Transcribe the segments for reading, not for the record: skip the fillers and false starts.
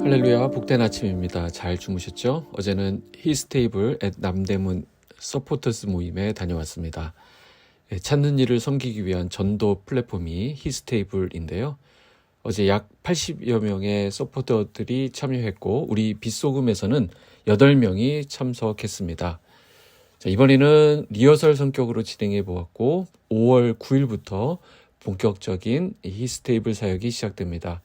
할렐루야, 복된 아침입니다. 잘 주무셨죠? 어제는 히스테이블 앳 남대문 서포터스 모임에 다녀왔습니다. 찾는 이를 섬기기 위한 전도 플랫폼이 히스테이블인데요. 어제 약 80여 명의 서포터들이 참여했고 우리 빗소금에서는 8명이 참석했습니다. 자, 이번에는 리허설 성격으로 진행해 보았고 5월 9일부터 본격적인 히스테이블 사역이 시작됩니다.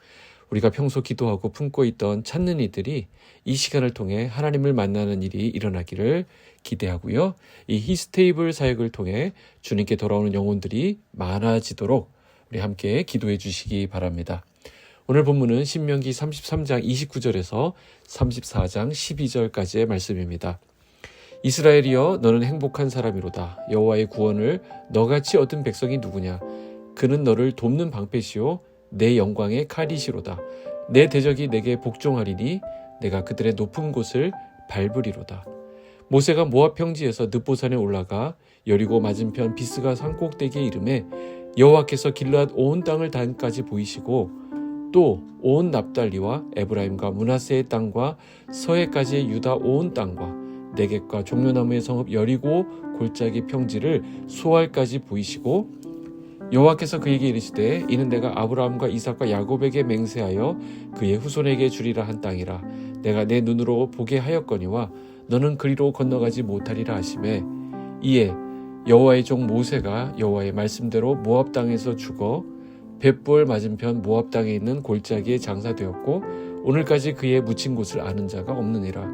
우리가 평소 기도하고 품고 있던 찾는 이들이 이 시간을 통해 하나님을 만나는 일이 일어나기를 기대하고요. 이 히스테이블 사역을 통해 주님께 돌아오는 영혼들이 많아지도록 우리 함께 기도해 주시기 바랍니다. 오늘 본문은 신명기 33장 29절에서 34장 12절까지의 말씀입니다. 이스라엘이여, 너는 행복한 사람이로다. 여호와의 구원을 너같이 얻은 백성이 누구냐? 그는 너를 돕는 방패시오 내 영광의 칼이시로다. 내 대적이 내게 복종하리니 내가 그들의 높은 곳을 밟으리로다. 모세가 모압 평지에서 느보산에 올라가 여리고 맞은편 비스가 산꼭대기에 이르매 여호와께서 길르앗 온 땅을 단까지 보이시고 또 온 납달리와 에브라임과 므낫세의 땅과 서해까지의 유다 온 땅과 네겝과 종려나무의 성읍 여리고 골짜기 평지를 소알까지 보이시고 여호와께서 그에게 이르시되 이는 내가 아브라함과 이삭과 야곱에게 맹세하여 그의 후손에게 주리라 한 땅이라. 내가 내 눈으로 보게 하였거니와 너는 그리로 건너가지 못하리라 하시매 이에 여호와의 종 모세가 여호와의 말씀대로 모압 땅에서 죽어 벳볼 맞은편 모압 땅에 있는 골짜기에 장사되었고 오늘까지 그의 묻힌 곳을 아는 자가 없느니라.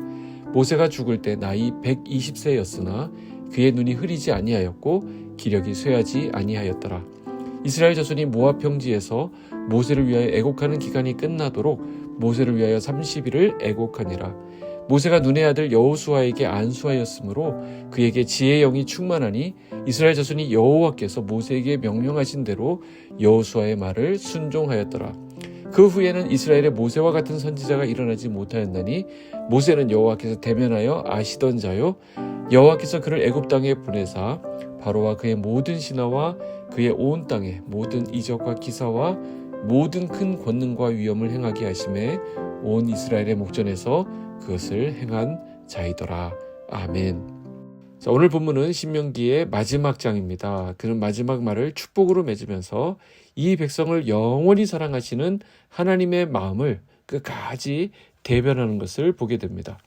모세가 죽을 때 나이 120세였으나 그의 눈이 흐리지 아니하였고 기력이 쇠하지 아니하였더라. 이스라엘 자손이 모압 평지에서 모세를 위하여 애곡하는 기간이 끝나도록 모세를 위하여 30일을 애곡하니라. 모세가 눈의 아들 여호수아에게 안수하였으므로 그에게 지혜의 영이 충만하니 이스라엘 자손이 여호와께서 모세에게 명령하신 대로 여호수아의 말을 순종하였더라. 그 후에는 이스라엘에 모세와 같은 선지자가 일어나지 못하였나니 모세는 여호와께서 대면하여 아시던 자요 여호와께서 그를 애굽 땅에 보내사 바로와 그의 모든 신하와 그의 온 땅에 모든 이적과 기사와 모든 큰 권능과 위엄을 행하게 하심에 온 이스라엘의 목전에서 그것을 행한 자이더라. 아멘. 자, 오늘 본문은 신명기의 마지막 장입니다. 그는 마지막 말을 축복으로 맺으면서 이 백성을 영원히 사랑하시는 하나님의 마음을 끝까지 대변하는 것을 보게 됩니다.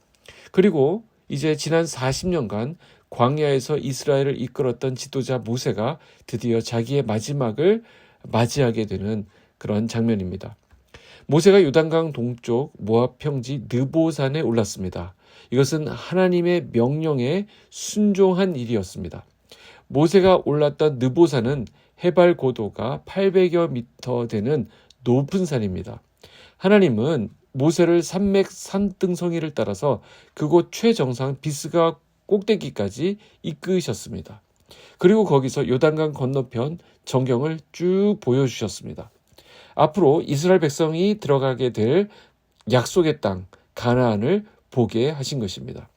그리고 이제 지난 40년간 광야에서 이스라엘을 이끌었던 지도자 모세가 드디어 자기의 마지막을 맞이하게 되는 그런 장면입니다. 모세가 요단강 동쪽 모압 평지 느보산에 올랐습니다. 이것은 하나님의 명령에 순종한 일이었습니다. 모세가 올랐던 느보산은 해발 고도가 800여 미터 되는 높은 산입니다. 하나님은 모세를 산맥 산등성이를 따라서 그곳 최정상 비스가 꼭대기까지 이끄셨습니다. 그리고 거기서 요단강 건너편 전경을 쭉 보여주셨습니다. 앞으로 이스라엘 백성이 들어가게 될 약속의 땅 가나안을 보게 하신 것입니다.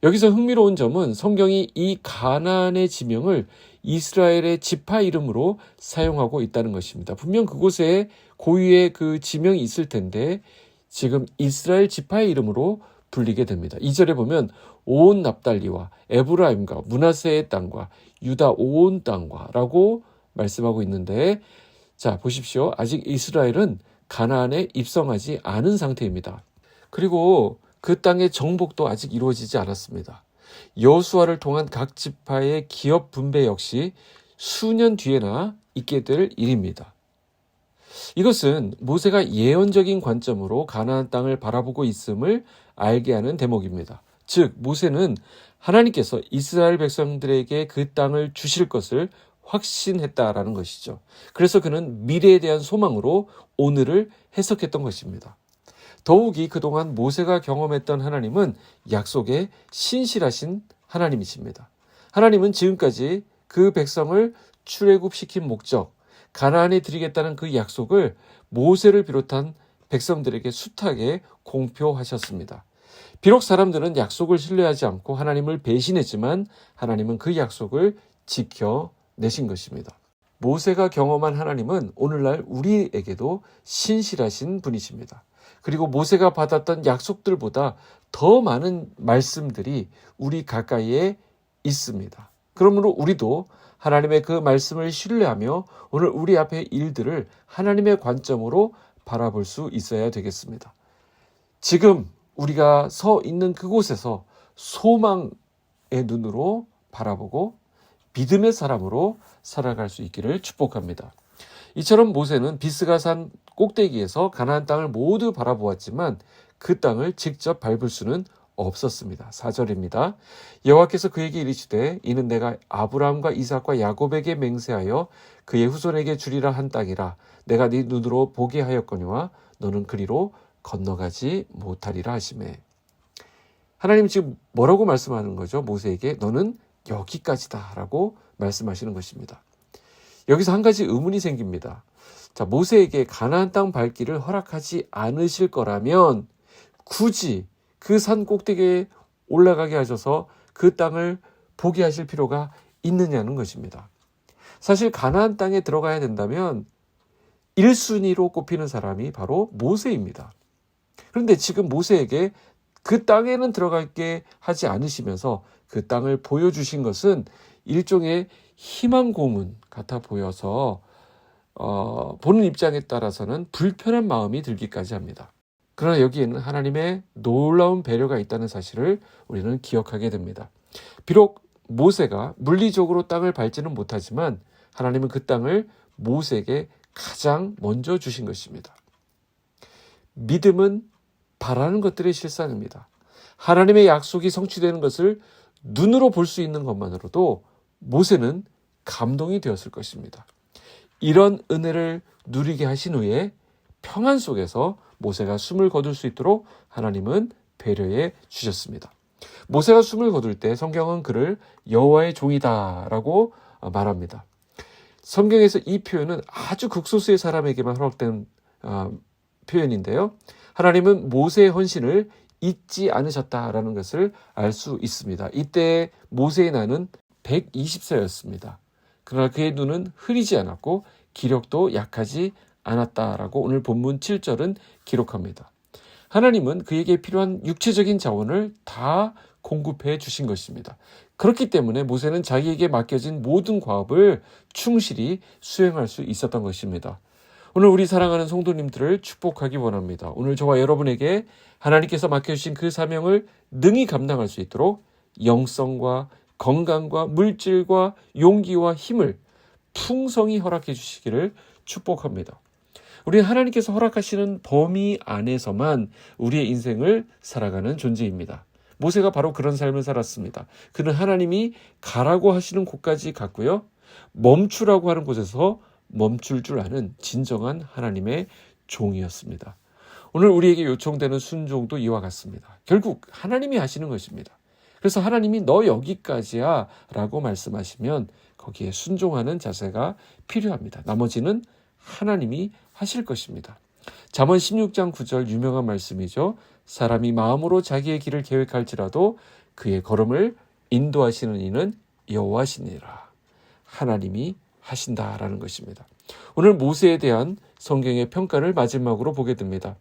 여기서 흥미로운 점은 성경이 이 가나안의 지명을 이스라엘의 지파 이름으로 사용하고 있다는 것입니다. 분명 그곳에 고유의 그 지명이 있을 텐데 지금 이스라엘 지파의 이름으로 불리게 됩니다. 2절에 보면 온 납달리와 에브라임과 므낫세의 땅과 유다 온 땅과 라고 말씀하고 있는데 자 보십시오. 아직 이스라엘은 가나안에 입성하지 않은 상태입니다. 그리고 그 땅의 정복도 아직 이루어지지 않았습니다. 여호수아를 통한 각 지파의 기업 분배 역시 수년 뒤에나 있게 될 일입니다. 이것은 모세가 예언적인 관점으로 가나안 땅을 바라보고 있음을 알게 하는 대목입니다. 즉 모세는 하나님께서 이스라엘 백성들에게 그 땅을 주실 것을 확신했다라는 것이죠. 그래서 그는 미래에 대한 소망으로 오늘을 해석했던 것입니다. 더욱이 그동안 모세가 경험했던 하나님은 약속에 신실하신 하나님이십니다. 하나님은 지금까지 그 백성을 출애굽시킨 목적, 가나안에 드리겠다는 그 약속을 모세를 비롯한 백성들에게 숱하게 공표하셨습니다. 비록 사람들은 약속을 신뢰하지 않고 하나님을 배신했지만 하나님은 그 약속을 지켜내신 것입니다. 모세가 경험한 하나님은 오늘날 우리에게도 신실하신 분이십니다. 그리고 모세가 받았던 약속들보다 더 많은 말씀들이 우리 가까이에 있습니다. 그러므로 우리도 하나님의 그 말씀을 신뢰하며 오늘 우리 앞의 일들을 하나님의 관점으로 바라볼 수 있어야 되겠습니다. 지금 우리가 서 있는 그곳에서 소망의 눈으로 바라보고 믿음의 사람으로 살아갈 수 있기를 축복합니다. 이처럼 모세는 비스가 산 꼭대기에서 가나안 땅을 모두 바라보았지만 그 땅을 직접 밟을 수는 없었습니다. 4절입니다. 여호와께서 그에게 이르시되 이는 내가 아브라함과 이삭과 야곱에게 맹세하여 그의 후손에게 주리라 한 땅이라 내가 네 눈으로 보게 하였거니와 너는 그리로 건너가지 못하리라 하시매. 하나님 지금 뭐라고 말씀하는 거죠? 모세에게 너는 여기까지다 라고 말씀하시는 것입니다. 여기서 한 가지 의문이 생깁니다. 자, 모세에게 가나안 땅 밟기를 허락하지 않으실 거라면 굳이 그 산 꼭대기에 올라가게 하셔서 그 땅을 보게 하실 필요가 있느냐는 것입니다. 사실 가나안 땅에 들어가야 된다면 1순위로 꼽히는 사람이 바로 모세입니다. 그런데 지금 모세에게 그 땅에는 들어가게 하지 않으시면서 그 땅을 보여주신 것은 일종의 희망 고문 같아 보여서 보는 입장에 따라서는 불편한 마음이 들기까지 합니다. 그러나 여기에는 하나님의 놀라운 배려가 있다는 사실을 우리는 기억하게 됩니다. 비록 모세가 물리적으로 땅을 밟지는 못하지만 하나님은 그 땅을 모세에게 가장 먼저 주신 것입니다. 믿음은 바라는 것들의 실상입니다. 하나님의 약속이 성취되는 것을 눈으로 볼 수 있는 것만으로도 모세는 감동이 되었을 것입니다. 이런 은혜를 누리게 하신 후에 평안 속에서 모세가 숨을 거둘 수 있도록 하나님은 배려해 주셨습니다. 모세가 숨을 거둘 때 성경은 그를 여호와의 종이다라고 말합니다. 성경에서 이 표현은 아주 극소수의 사람에게만 허락된 표현인데요. 하나님은 모세의 헌신을 잊지 않으셨다라는 것을 알 수 있습니다. 이때 모세의 나이는 120세였습니다. 그러나 그의 눈은 흐리지 않았고 기력도 약하지 않았다라고 오늘 본문 7절은 기록합니다. 하나님은 그에게 필요한 육체적인 자원을 다 공급해 주신 것입니다. 그렇기 때문에 모세는 자기에게 맡겨진 모든 과업을 충실히 수행할 수 있었던 것입니다. 오늘 우리 사랑하는 성도님들을 축복하기 원합니다. 오늘 저와 여러분에게 하나님께서 맡겨주신 그 사명을 능히 감당할 수 있도록 영성과 건강과 물질과 용기와 힘을 풍성히 허락해 주시기를 축복합니다. 우리는 하나님께서 허락하시는 범위 안에서만 우리의 인생을 살아가는 존재입니다. 모세가 바로 그런 삶을 살았습니다. 그는 하나님이 가라고 하시는 곳까지 갔고요. 멈추라고 하는 곳에서 멈출 줄 아는 진정한 하나님의 종이었습니다. 오늘 우리에게 요청되는 순종도 이와 같습니다. 결국 하나님이 하시는 것입니다. 그래서 하나님이 너 여기까지야 라고 말씀하시면 거기에 순종하는 자세가 필요합니다. 나머지는 하나님이 하실 것입니다. 잠언 16장 9절 유명한 말씀이죠. 사람이 마음으로 자기의 길을 계획할지라도 그의 걸음을 인도하시는 이는 여호와시니라. 하나님이 하신다라는 것입니다. 오늘 모세에 대한 성경의 평가를 마지막으로 보게 됩니다.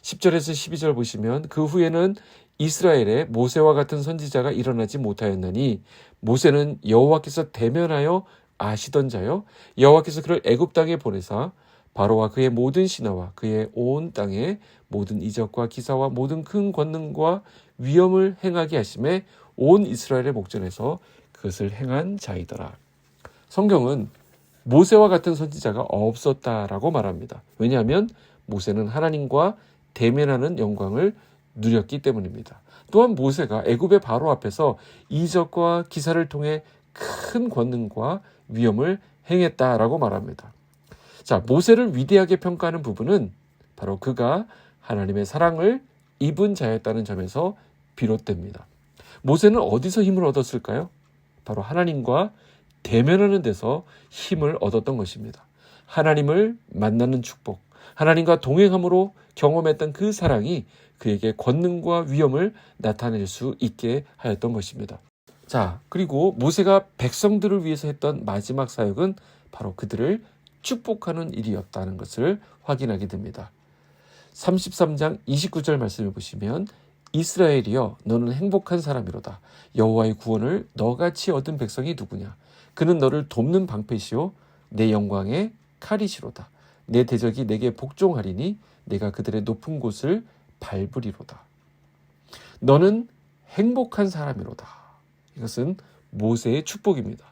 10절에서 12절 보시면 그 후에는 이스라엘에 모세와 같은 선지자가 일어나지 못하였나니 모세는 여호와께서 대면하여 아시던 자요 여호와께서 그를 애굽 땅에 보내사 바로와 그의 모든 신하와 그의 온 땅에 모든 이적과 기사와 모든 큰 권능과 위엄을 행하게 하심에 온 이스라엘의 목전에서 그것을 행한 자이더라. 성경은 모세와 같은 선지자가 없었다라고 말합니다. 왜냐하면 모세는 하나님과 대면하는 영광을 누렸기 때문입니다. 또한 모세가 애굽의 바로 앞에서 이적과 기사를 통해 큰 권능과 위엄을 행했다라고 말합니다. 자, 모세를 위대하게 평가하는 부분은 바로 그가 하나님의 사랑을 입은 자였다는 점에서 비롯됩니다. 모세는 어디서 힘을 얻었을까요? 바로 하나님과 대면하는 데서 힘을 얻었던 것입니다. 하나님을 만나는 축복, 하나님과 동행함으로 경험했던 그 사랑이 그에게 권능과 위엄을 나타낼 수 있게 하였던 것입니다. 자, 그리고 모세가 백성들을 위해서 했던 마지막 사역은 바로 그들을 축복하는 일이었다는 것을 확인하게 됩니다. 33장 29절 말씀을 보시면 이스라엘이여 너는 행복한 사람이로다. 여호와의 구원을 너같이 얻은 백성이 누구냐. 그는 너를 돕는 방패시오 내 영광의 칼이시로다. 내 대적이 내게 복종하리니 내가 그들의 높은 곳을 밟으리로다. 너는 행복한 사람이로다. 이것은 모세의 축복입니다.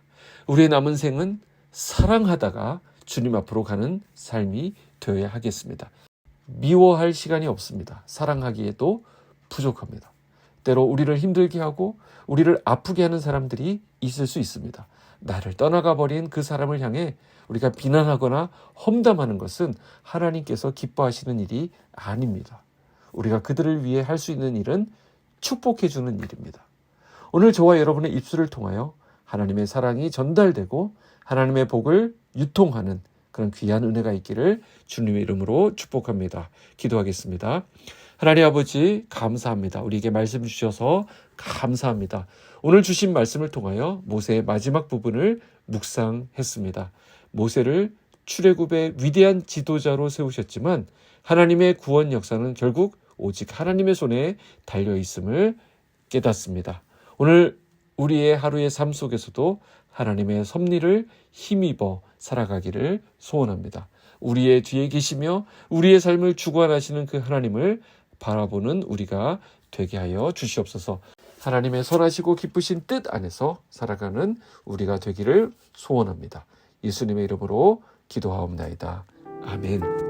우리의 남은 생은 사랑하다가 주님 앞으로 가는 삶이 되어야 하겠습니다. 미워할 시간이 없습니다. 사랑하기에도 부족합니다. 때로 우리를 힘들게 하고 우리를 아프게 하는 사람들이 있을 수 있습니다. 나를 떠나가 버린 그 사람을 향해 우리가 비난하거나 험담하는 것은 하나님께서 기뻐하시는 일이 아닙니다. 우리가 그들을 위해 할 수 있는 일은 축복해 주는 일입니다. 오늘 저와 여러분의 입술을 통하여 하나님의 사랑이 전달되고 하나님의 복을 유통하는 그런 귀한 은혜가 있기를 주님의 이름으로 축복합니다. 기도하겠습니다. 하나님 아버지 감사합니다. 우리에게 말씀 주셔서 감사합니다. 오늘 주신 말씀을 통하여 모세의 마지막 부분을 묵상했습니다. 모세를 출애굽의 위대한 지도자로 세우셨지만 하나님의 구원 역사는 결국 오직 하나님의 손에 달려 있음을 깨닫습니다. 오늘 우리의 하루의 삶 속에서도 하나님의 섭리를 힘입어 살아가기를 소원합니다. 우리의 뒤에 계시며 우리의 삶을 주관하시는 그 하나님을 바라보는 우리가 되게 하여 주시옵소서. 하나님의 선하시고 기쁘신 뜻 안에서 살아가는 우리가 되기를 소원합니다. 예수님의 이름으로 기도하옵나이다. 아멘.